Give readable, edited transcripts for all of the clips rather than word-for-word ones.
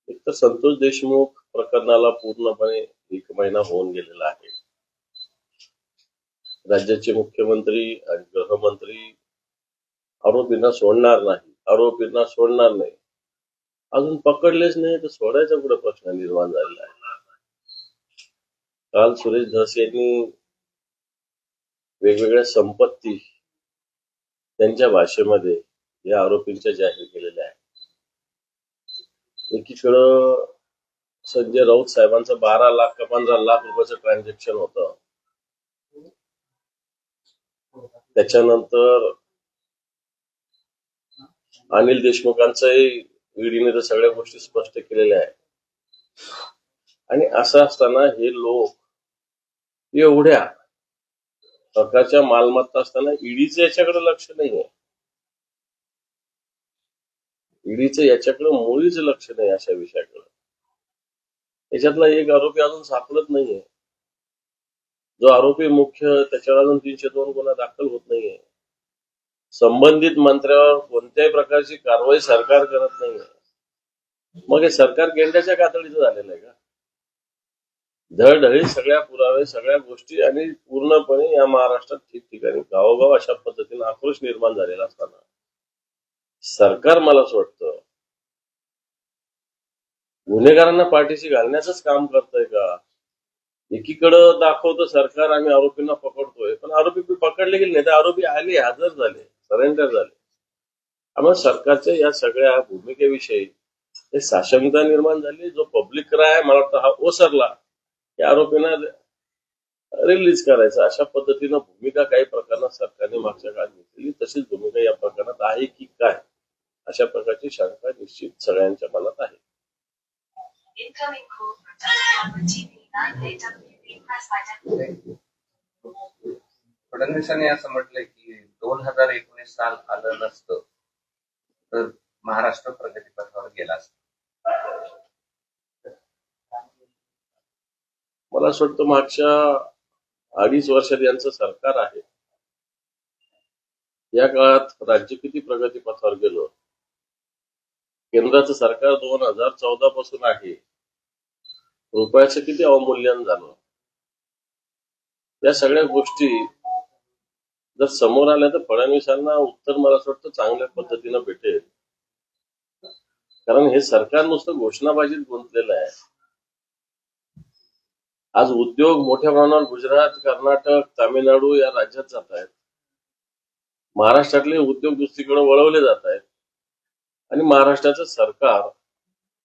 एक तर संतोष देशमुख प्रकरणाला पूर्णपणे 1 महिना होऊन गेलेला आहे. राज्याचे मुख्यमंत्री आणि गृहमंत्री आरोपींना सोडणार नाही. अजून पकडलेच नाही तर सोडायचा कुठे प्रश्न निर्माण झालेला आहे. काल सुरेश धस यांनी वेगवेगळ्या संपत्ती त्यांच्या भाषेमध्ये या आरोपींच्या जाहीर केलेल्या आहेत. एकीकडं संजय राऊत साहेबांचं 12 लाख का 15 लाख रुपयाचं ट्रान्झॅक्शन होतं. त्याच्यानंतर अनिल देशमुखांचंही ईडीने तर सगळ्या गोष्टी स्पष्ट केलेल्या आहेत. आणि असं असताना हे लोक एवढ्या प्रकारच्या मालमत्ता असताना ईडीचं याच्याकडे लक्ष नाहीये. ईडीचं याच्याकडे मुळीच लक्ष नाही अशा विषयाकडे. याच्यातला एक आरोपी अजून सापडत नाहीये. जो आरोपी मुख्य त्याच्यावर अजून 302 गुन्हा दाखल होत नाहीये. संबंधित मंत्र्यावर कोणत्याही प्रकारची कारवाई सरकार करत नाहीये. मग हे सरकार गेंड्याच्या कातडीचं झालेलं आहे का? धडधडीत सगळ्या पुरावे सगळ्या गोष्टी आणि पूर्णपणे या महाराष्ट्रात ठिकठिकाणी गावोगाव अशा पद्धतीने आक्रोश निर्माण झालेला असताना सरकार मला असं वाटतं गुन्हेगारांना पाठीशी घालण्याचंच काम करतंय का? एकीकडं दाखवतं सरकार आम्ही आरोपींना पकडतोय, पण आरोपी पकडले गेले नाही. तर आरोपी आले, हजर झाले, सरेंडर झाले. त्यामुळे सरकारच्या या सगळ्या भूमिकेविषयी एक साशंकता निर्माण झाली. जो पब्लिक क्राय आहे मला वाटतं हा ओसरला. या आरोपींना रिलीज करायचा अशा पद्धतीनं भूमिका काही प्रकरणात सरकारने मागच्या काळात घेतलेली, तशीच भूमिका या प्रकरणात आहे की काय अशा प्रकारची शंका निश्चित सगळ्यांच्या मनात आहे. फडणवीसांनी असं म्हटलंय की 2019 साल आलं नसतं तर महाराष्ट्र प्रगतीपथावर गेला असतं. मला असं वाटतं मागच्या 2.5 वर्षात यांचं सरकार आहे. या काळात राज्य किती प्रगतीपथावर गेलो. केंद्राचं सरकार 2014 पासून आहे. रुपयाचं किती अवमूल्यन झालं. या सगळ्या गोष्टी जर समोर आल्या तर फडणवीसांना उत्तर मला असं वाटतं चांगल्या पद्धतीनं भेटेल. कारण हे सरकार नुसतं घोषणाबाजीत गुंतलेलं आहे. आज उद्योग मोठ्या प्रमाणावर गुजरात, कर्नाटक, तामिळनाडू या राज्यात जात आहेत. महाराष्ट्रातले उद्योग दुसरीकडे वळवले जात आहेत आणि महाराष्ट्राचं सरकार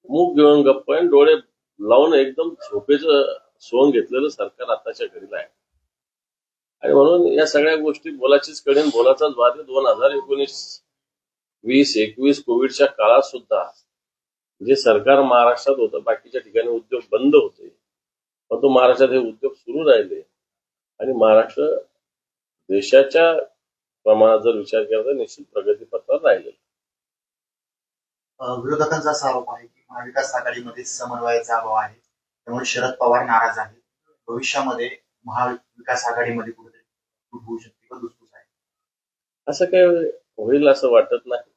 मूग घेऊन गप्प आहे, डोळे लावून एकदम झोपेचं सोंग घेतलेलं सरकार आताच्या घडीला आहे. आणि म्हणून या सगळ्या गोष्टी बोलाचीच कडेन बोलाचाच वाद. 2019, 20, 21 कोविडच्या काळात सुद्धा जे सरकार महाराष्ट्रात होतं बाकीच्या ठिकाणी उद्योग बंद होते, परंतु महाराष्ट्रात हे उद्योग सुरू राहिले आणि महाराष्ट्र देशाच्या प्रमाणात जर विचार केला तर निश्चित प्रगतीपथावर राहिले. विरोधकांचा असा आरोप आहे की महाविकास आघाडीमध्ये समन्वयाचा अभाव आहे, त्यामुळे शरद पवार नाराज आहेत. भविष्यामध्ये महाविकास आघाडीमध्ये कुठेतरी होऊ शकते का दुसपूस आहे? असं काही होईल असं वाटत नाही.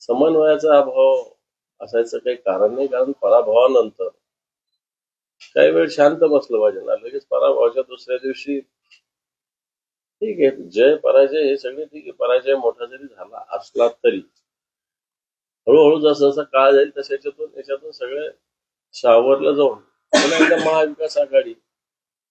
समन्वयाचा अभाव असायचं काही कारण नाही. कारण पराभवानंतर काही वेळ शांत बसलं पाहिजे ना. लगेच पराभवाच्या दुसऱ्या दिवशी ठीक आहे, जय पराजय हे सगळे ठीक आहे. पराजय मोठा जरी झाला असला तरी हळूहळू जसं जसा काळ जाईल तसं याच्यातून सगळे सावरलं जाऊन पुन्हा एकदा महाविकास आघाडी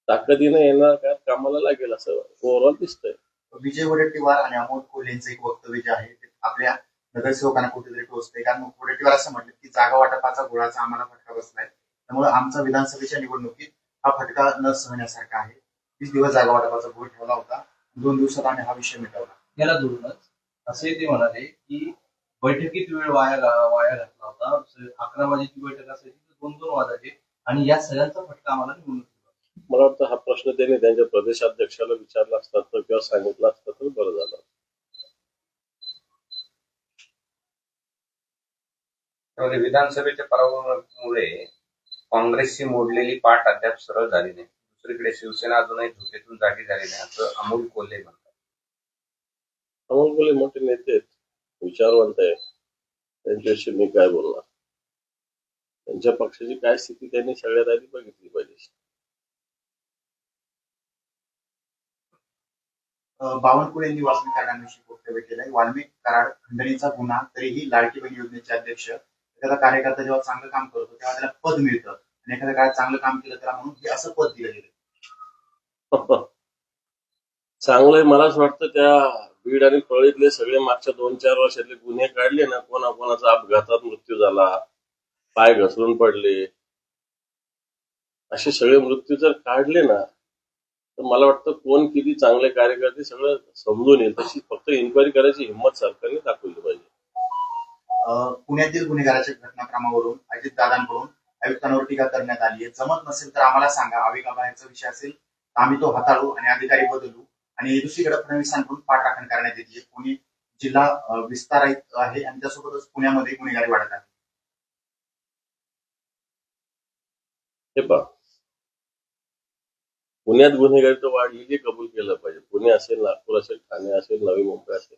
ताकदीने येणार काय कामाला लागेल असं ओव्हरऑल दिसतंय. विजय वडेट्टीवार आणि अमोल कोल्हे यांचं एक वक्तव्य जे आहे ते आपल्या नगरसेवकांना कुठेतरी टोचतंय. कारण वडेट्टीवार असं म्हटलं की जागा वाटपाचा गोळाचा आम्हाला फटका बसलाय, त्यामुळे आमचा विधानसभेच्या निवडणुकीत हा फटका न सहण्यासारखा आहे. 20 दिवस जागा वाटपाचा गोळ ठेवला होता, 2 दिवसात आम्ही हा विषय मिटवला. याला धरूनच असे ते म्हणाले की बैठकीत वेळ वाया घातला होता. 11 वाजेची बैठक असायची तर 2-2 वाजायचे आणि या सगळ्यांचा फटका आम्हाला निवडणुकीत. मला वाटतं हा प्रश्न त्यांनी त्यांच्या प्रदेशाध्यक्षाला विचारला असता तर किंवा सांगितलं असतं तर बरं झालं. त्यामध्ये विधानसभेच्या पराभवामुळे काँग्रेसची मोडलेली पाठ अद्याप सरळ झाली नाही. दुसरीकडे शिवसेना अजूनही धोक्यातून जागी झाली नाही असं अमोल कोल्हे म्हणतात. अमोल कोल्हे मोठे नेते आहेत, विचारवंत आहेत, त्यांच्याशी मी काय बोलणार. त्यांच्या पक्षाची काय स्थिती त्यांनी सगळ्यात आधी बघितली पाहिजे. बावनकुळे यांनी वाल्मिक कराडांविषयी वक्तव्य केलंय. वाल्मिक कराड खंडणीचा गुन्हा, तरीही लाडकी बहीण योजनेचे अध्यक्ष. एखादा कार्यकर्ता जेव्हा चांगलं काम करतो तेव्हा त्याला पद मिळतं आणि एखाद्या काळात चांगलं काम केलं त्याला म्हणून हे असं पद दिलं गेलं. चांगलंय. मला असं वाटतं त्या बीड आणि परळीतले सगळे मागच्या 2-4 वर्षातले गुन्हे काढले ना, कोणाकोणाचा अपघातात मृत्यू झाला, पाय घसरून पडले, असे सगळे मृत्यू जर काढले ना, तर मला वाटतं कोण किती चांगले कार्यकर्ते सगळं समजून येईल. तशी फक्त इन्क्वायरी करायची हिंमत सरकारने दाखवली पाहिजे. पुण्यातील गुन्हेगाराच्या घटनाक्रमावरून अजितदादांकडून आयुक्तांवर टीका करण्यात आली आहे. जमत नसेल तर आम्हाला सांगा, आवेगाबाहेरचा विषय असेल तर आम्ही तो हाताळू आणि अधिकारी बदलू. आणि दुसरीकडे फडणवीसांकडून पाठराखण करण्यात येते. पुणे जिल्हा विस्तारित आहे आणि त्यासोबतच पुण्यामध्ये गुन्हेगारी वाढत आहे. हे पहा, पुण्यात गुन्हेगारी तर वाढली, हे कबूल केलं पाहिजे. पुणे असेल, नागपूर असेल, ठाणे असेल, नवी मुंबई असेल,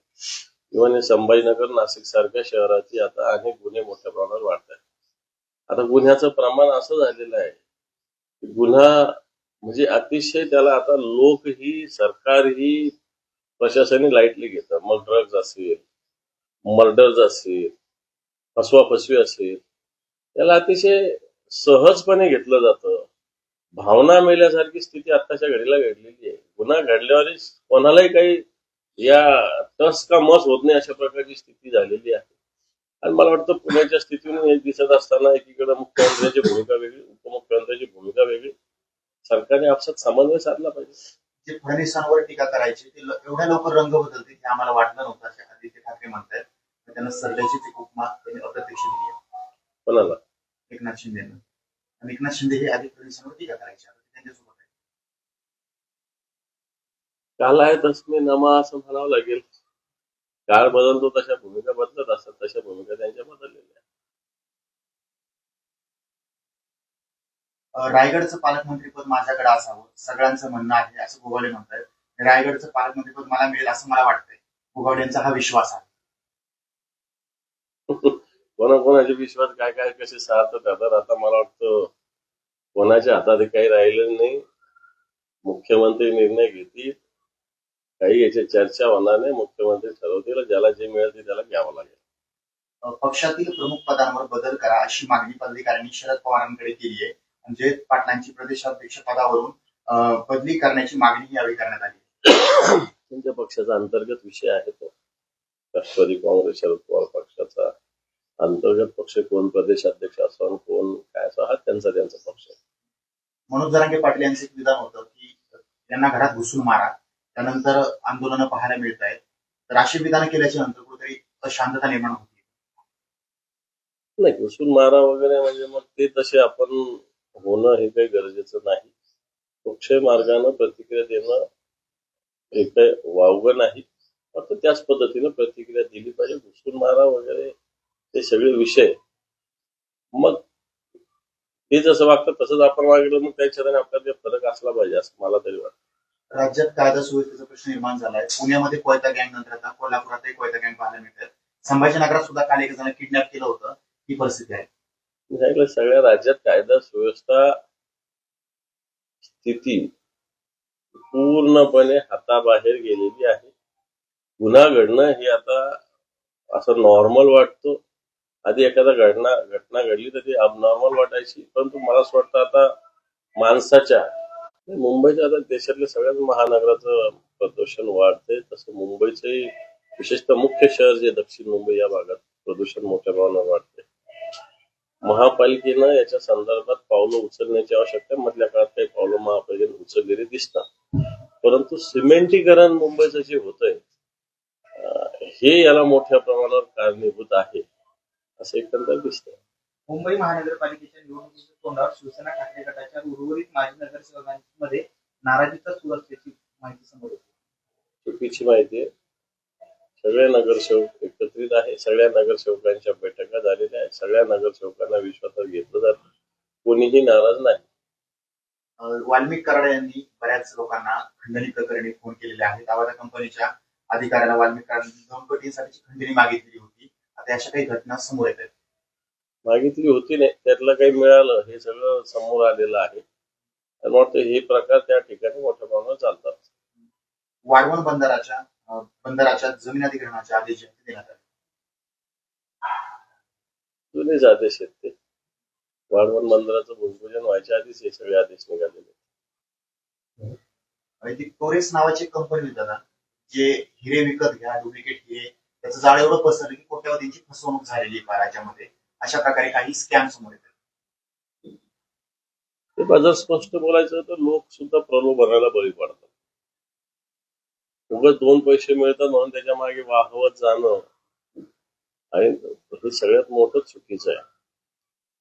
इव्हन संभाजीनगर, नाशिक सारख्या शहराची आता अनेक गुन्हे मोठ्या प्रमाणावर वाढत आहेत. आता गुन्ह्याचं प्रमाण असं झालेलं आहे की गुन्हा म्हणजे अतिशय त्याला आता लोकही, सरकारही, प्रशासनही लाईटली घेतं. मग ड्रग्ज असेल, मर्डर्स असेल, फसवाफसवी असेल, त्याला अतिशय सहजपणे घेतलं जातं. भावना मेल्यासारखी स्थिती आत्ताच्या घडीला घडलेली आहे. गुन्हा घडल्यावर कोणालाही काही या टस का मस होत नाही अशा प्रकारची स्थिती झालेली आहे. आणि मला वाटतं पुण्याच्या स्थितीतून हे दिसत असताना एकीकडे मुख्यमंत्र्यांची भूमिका वेगळी, उपमुख्यमंत्र्यांची भूमिका वेगळी, सरकारने आपसात समन्वय साधला पाहिजे. जे फडणवीसांवर टीका करायची ते एवढ्या लवकर रंग बदलते हे आम्हाला वाटलं नव्हतं, असे आदित्य ठाकरे म्हणतात. त्यांना सरल्याचीच एक उपमा त्यांनी अप्रत्यक्ष दिली आहे. कोणाला? एकनाथ शिंदेनं. आणि एकनाथ शिंदे हे आधी फडणवीसांवर टीका करायचे, आता ते त्यांच्यासोबत आहे. काल आहे तस्मे नमा असं म्हणावं लागेल. काळ बदलतो तशा भूमिका बदलत असतात, तशा भूमिका त्यांच्या बदललेल्या. रायगडचं पालकमंत्रीपद माझ्याकडे असावं सगळ्यांचं म्हणणं आहे, असं गोगावले म्हणतात. रायगडचं पालकमंत्रीपद मला मिळेल असं मला वाटतंय. गोगावलेंचा हा विश्वास आहे. कोणाकोणाचे विश्वास काय काय कसे सार्थक राहतात. आता मला वाटतं कोणाच्या हातात काही राहिलं नाही. मुख्यमंत्री निर्णय घेतील, काही याची चर्चा होणार नाही. मुख्यमंत्री ठरवतील, ज्याला जे मिळेल ते त्याला घ्यावं लागेल. पक्षातील प्रमुख पदांवर बदल करा अशी मागणी पदाधिकाऱ्यांनी शरद पवारांकडे केली आहे. जयंत पाटलांची प्रदेशाध्यक्ष पदावरून बदली करण्याची मागणी यावेळी करण्यात आली. त्यांच्या पक्षाचा अंतर्गत विषय आहे तो. राष्ट्रवादी काँग्रेस, शरद पवार पक्षाचा अंतर्गत पक्ष कोण प्रदेशाध्यक्ष असावं, कोण काय असावं, हा त्यांचा पक्ष आहे. मनोज जरांगे पाटील यांचं एक विधान होतं की यांना घरात घुसून मारा, त्यानंतर आंदोलनं पाहायला मिळत आहेत. तर अशी विधानं केल्याच्या नंतर कुठेतरी अशांतता निर्माण होती. नाही, घुसून मारा वगैरे म्हणजे मग ते तसे आपण होणं हे काही गरजेचं नाही. पक्ष मार्गानं प्रतिक्रिया देणं हे काही वावगं नाही. फक्त त्याच पद्धतीनं प्रतिक्रिया दिली पाहिजे. घुसून मारा वगैरे ते सगळे विषय मग ते जसं वागतं तसंच आपण वागलं, मग त्याच्याने आपल्याला फरक असला पाहिजे असं मला तरी वाटतं. राज्यात कायदा सुव्यवस्थेचा प्रश्न निर्माण झालाय. पुण्यामध्ये कोयता गँग नंतर आता कोल्हापुरातही कोयता गँग पाहायला मिळतात. संभाजीनगरात सुद्धा काल एक जण किडनॅप केलं होतं. ही परिस्थिती आहे. मी सांगितलं सगळ्या राज्यात कायदा सुव्यवस्था स्थिती पूर्णपणे हाताबाहेर गेलेली आहे. गुन्हा घडणं हे आता असं नॉर्मल वाटतो. आधी एखादा घटना घडली तर ती अबनॉर्मल वाटायची, परंतु मला असं वाटतं आता माणसाच्या मुंबईच्या आता देशातल्या सगळ्याच महानगराचं प्रदूषण वाढतंय. तसं मुंबईचंही विशेषतः मुख्य शहर जे दक्षिण मुंबई या भागात प्रदूषण मोठ्या प्रमाणात वाढतंय. महापालिकेनं याच्या संदर्भात पावलं उचलण्याची आवश्यकता आहे. मधल्या काळात काही पावलं महापालिकेने उचललेली दिसतात, परंतु सिमेंटीकरण मुंबईचं जे होतंय हे याला मोठ्या प्रमाणावर कारणीभूत आहे असं एकंदर दिसतंय. मुंबई महानगरपालिकेच्या निवडणुकीच्या तोंडावर शिवसेना ठाकरे गटाच्या उर्वरित माजी नगरसेवकांमध्ये नाराजीचा सूर असल्याची माहिती समोर येते. चुकीची माहिती आहे. सगळे नगरसेवक एकत्रित आहे. सगळ्या नगरसेवकांच्या बैठका झालेल्या आहेत. सगळ्या नगरसेवकांना विश्वासात घेतलं जातं. कोणीही नाराज नाही. वाल्मिक कराड यांनी बऱ्याच लोकांना खंडणी प्रकरणी फोन केलेले आहेत. आवाजा कंपनीच्या अधिकाऱ्याला वाल्मिक कराड 2 कोटींसाठीची खंडणी मागितली होती. आता अशा काही घटना समोर येत आहेत. मागितली होती नाही, त्यातलं काही मिळालं हे सगळं समोर आलेलं आहे. आणि मग हे प्रकार त्या ठिकाणी मोठ्या प्रमाणावर चालतात. वाढवण बंदराच्या जमीन अधिग्रहणाचे आदेश जे आहेत ते देण्यात आले. जुनेच आदेश आहेत ते. वाढवण बंदराचं भूमिपूजन व्हायच्या आधीच हे सगळे आदेश निघालेले. आणि ती टोरेस नावाची कंपनी होती दादा, जे हिरे विकत घ्या, डुप्लिकेट हिरे, त्याचं जाळ एवढं पसरलं की कोट्यावधींची फसवणूक झालेली आहे राज्यामध्ये. अशा प्रकारे काही स्कॅम समोर येतात. ते जर स्पष्ट बोलायचं तर लोक सुद्धा प्रलोभनाला बळी पडतात. उगाच 2 पैसे मिळतात म्हणून त्याच्या मागे वाहवत जाणं आणि हे सगळ्यात मोठं चुकीचं आहे.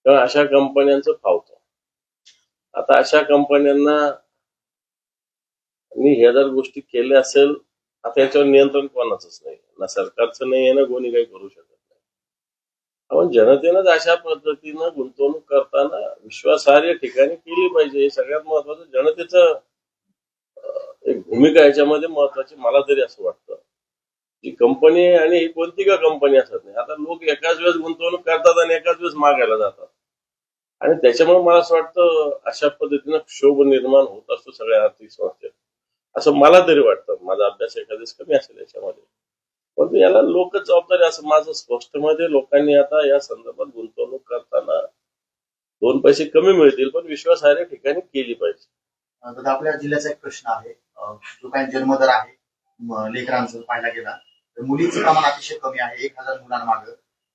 कारण अशा कंपन्यांचं फावतं. आता अशा कंपन्यांना हे जर गोष्टी केल्या असेल, आता याच्यावर नियंत्रण कोणाचंच नाही, ना सरकारचं नाही आहे, ना कोणी काही करू शकत नाही. आपण जनतेनंच अशा पद्धतीनं गुंतवणूक करताना विश्वासार्ह ठिकाणी केली पाहिजे. हे सगळ्यात महत्वाचं. जनतेचं एक भूमिका याच्यामध्ये महत्वाची मला तरी असं वाटतं. जी कंपनी आणि ही कोणती का कंपनी असत नाही. आता लोक एकाच वेळेस गुंतवणूक करतात आणि एकाच वेळेस मागायला जातात आणि त्याच्यामुळे मला असं वाटतं अशा पद्धतीनं क्षोभ निर्माण होत असतो सगळ्या आर्थिक संस्थेत, असं मला तरी वाटतं. माझा अभ्यास एखाद्याच कमी असेल याच्यामध्ये, परंतु याला लोकच जबाबदारी असं माझं स्पष्ट मध्ये. लोकांनी आता या संदर्भात गुंतवणूक करताना 2 पैसे कमी मिळतील पण विश्वासार्ह ठिकाणी केली पाहिजे. दादा, आपल्या जिल्ह्याचा एक प्रश्न आहे. जो काही जन्मदर आहे लेकरांचं पाहायला गेला तर मुलीचं प्रमाण अतिशय कमी आहे. 1000 मुलांमागे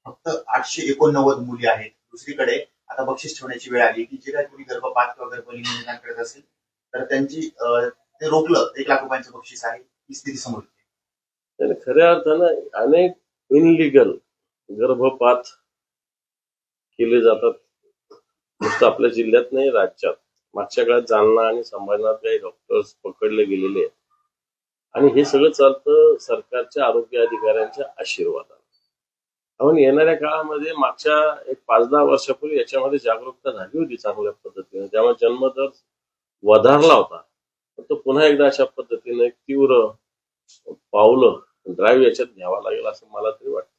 फक्त 889 मुली आहेत. दुसरीकडे आता बक्षीस ठेवण्याची वेळ आली की जे काही कोणी गर्भपात किंवा गर्भलीन निदान करत असेल तर त्यांची ते रोखलं 1 लाख रुपयांचं बक्षीस आहे. ही स्थिती समोर येते. तर खऱ्या अर्थानं अनेक इनलिगल गर्भपात केले जातात. नुसतं आपल्या जिल्ह्यात नाही, राज्यात. मागच्या काळात जालना आणि संभाजीनगरात काही डॉक्टर्स पकडले गेलेले आहेत आणि हे सगळं चालतं सरकारच्या आरोग्य अधिकाऱ्यांच्या आशीर्वादाने. आपण येणाऱ्या काळामध्ये मागच्या एक 5-10 वर्षापूर्वी याच्यामध्ये जागरूकता झाली होती चांगल्या पद्धतीने, त्यामुळे जन्मदर वधारला होता. तो पुन्हा एकदा अशा पद्धतीने एक तीव्र पावलं ड्राईव्ह याच्यात घ्यावा लागेल असं मला तरी वाटतं.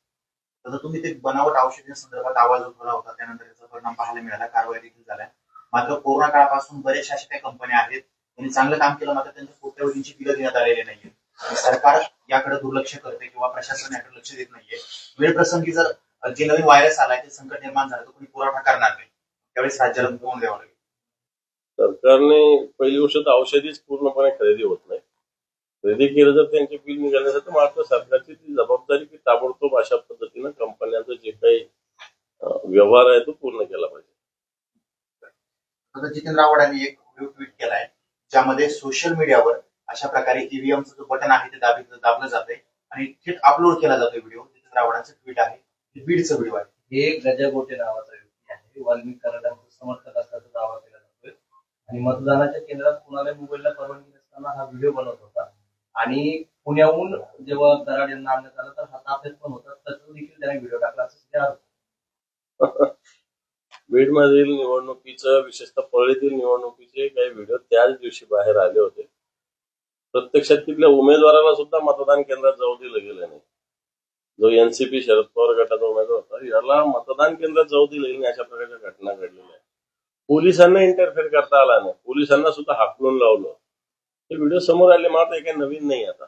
आता तुम्ही ते बनावट औषधांसंदर्भात आवाज उठवला होता, त्यानंतर त्याचा परिणाम पाहायला मिळाला, कारवाई देखील झाल्या. मात्र कोरोना काळापासून बरेचशा अशा काही कंपन्या आहेत त्यांनी चांगलं काम केलं, मात्र त्यांच्या कोट्यावधींची बिलं देण्यात आलेली नाहीये. सरकार याकडे दुर्लक्ष करते किंवा प्रशासन याकडे लक्ष देत नाहीये. वेळ प्रसंगी जर जे नवीन व्हायरस आलाय ते संकट निर्माण झालं तर कोणी पुरवठा करणार नाही, त्यावेळेस राज्याला तोंड द्यावं लागेल. सरकारने पहिली गोष्ट तर औषधीच पूर्णपणे खरेदी होत नाही. खरेदी केलं तर त्यांचे बिल निघाल्यासाठी मात्र सरकारची ती जबाबदारी की ताबडतोब अशा पद्धतीनं कंपन्यांचा जे काही व्यवहार आहे तो पूर्ण केला पाहिजे. आता जितेंद्र आव्हाड यांनी एक व्हिडिओ ट्विट केलाय ज्यामध्ये सोशल मीडियावर अशा प्रकारे ईव्हीएमचं जो बटन आहे ते दाबलं जातंय आणि थेट अपलोड केला जातोय व्हिडिओ. जितेंद्र आव्हाडांचं ट्विट आहे, बीडचं व्हिडिओ आहे. हे गजागोटे नावाचा व्यक्ती आहे. वाल्मिक कराडांचा समर्थक असल्याचा दावा केला जातोय आणि मतदानाच्या केंद्रात कुणाला मोबाईलला परवानगी नसताना हा व्हिडिओ बनवत होता आणि पुण्याहून जेव्हा कराड यांना आणण्यात आलं तर हा ताफ्यात पण होता, त्याचा देखील त्याने व्हिडिओ टाकला असं सध्या आरोप. बीडमधील निवडणुकीचं, विशेषतः परळीतील निवडणुकीचे काही व्हिडिओ त्याच दिवशी बाहेर आले होते. प्रत्यक्षात तिथल्या उमेदवाराला सुद्धा मतदान केंद्रात जाऊ दिलं गेलं नाही. जो एनसीपी शरद पवार गटाचा उमेदवार होता याला मतदान केंद्रात जाऊ दिलं गेलं नाही. अशा प्रकारच्या घटना घडलेल्या आहेत. पोलिसांना इंटरफेअर करता आला नाही, पोलिसांना सुद्धा हाकलून लावलं. हे व्हिडिओ समोर आले, मात्र काही नवीन नाही. आता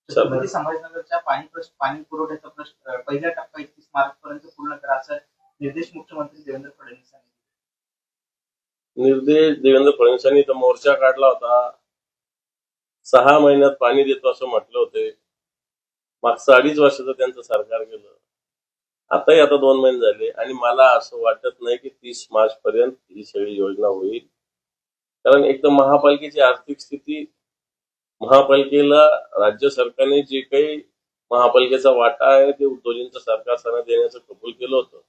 छत्रपती संभाजीनगरच्या पाणी पुरवठ्याचा प्रश्न पहिल्या टप्पा 31 मार्च पर्यंत पूर्ण करा असा निर्देश मुख्यमंत्री देवेंद्र फडणवीस यांनी दिले. निर्देश देवेंद्र फडणवीसांनी तर मोर्चा काढला होता. 6 महिन्यात पाणी देतो असं म्हटलं होते. मागचं 2.5 वर्षाचं त्यांचं सरकार गेलं. आताही आता 2 महिने झाले आणि मला असं वाटत नाही की 30 मार्च पर्यंत ही सगळी योजना होईल. कारण एक तर महापालिकेची आर्थिक स्थिती, महापालिकेला राज्य सरकारने जे काही महापालिकेचा वाटा आहे ते उद्योजींचं सरकार देण्याचं कबूल केलं होतं.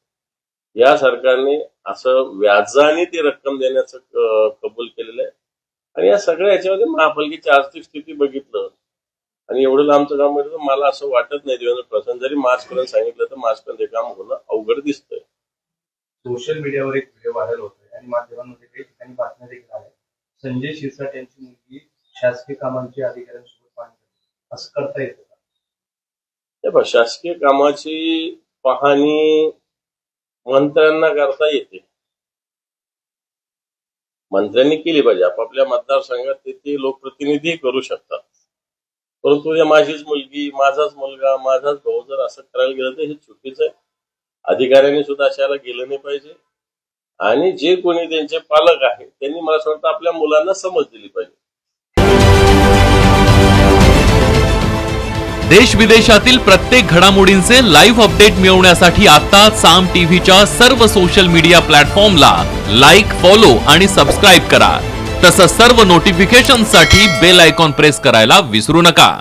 या सरकारने असं व्याजाने ती रक्कम देण्याचं कबूल केलेलं आहे आणि या सगळ्या याच्यामध्ये महापालिकेची आर्थिक स्थिती बघितलं आणि एवढं लांबचं काम म्हटलं तर मला असं वाटत नाही देवेंद्र फडणवीस जरी मार्च पर्यंत सांगितलं तर मार्च पर्यंत काम होणं अवघड दिसतंय. सोशल मीडियावर एक व्हिडिओ व्हायरल होतोय आणि माध्यमांमध्ये काही ठिकाणी बातम्या देखील आल्या. संजय शिरसाट यांची मुलगी शासकीय कामांची अधिकाऱ्यांसोबत पाहणी करते, असं करता येतं का? शासकीय कामाची पाहणी मंत्र्यांना करता येते, मंत्र्यांनी केली पाहिजे. आपापल्या मतदारसंघात ते लोकप्रतिनिधी करू शकतात. परंतु उद्या माझीच मुलगी, माझाच मुलगा, माझाच भाऊ जर असं करायला गेलं तर हे चुकीचं आहे. अधिकाऱ्यांनी सुद्धा अशाला गेलं नाही पाहिजे. आणि जे कोणी त्यांचे पालक आहेत त्यांनी मला असं वाटतं आपल्या मुलांना समज दिली पाहिजे. देश विदेशातील प्रत्येक घडामोडींचे लाईव्ह अपडेट मिळवण्यासाठी आता साम टीव्हीच्या सर्व सोशल मीडिया प्लॅटफॉर्मला लाईक, फॉलो आणि सबस्क्राईब करा. तसंच सर्व नोटिफिकेशनसाठी बेल आयकॉन प्रेस करायला विसरू नका.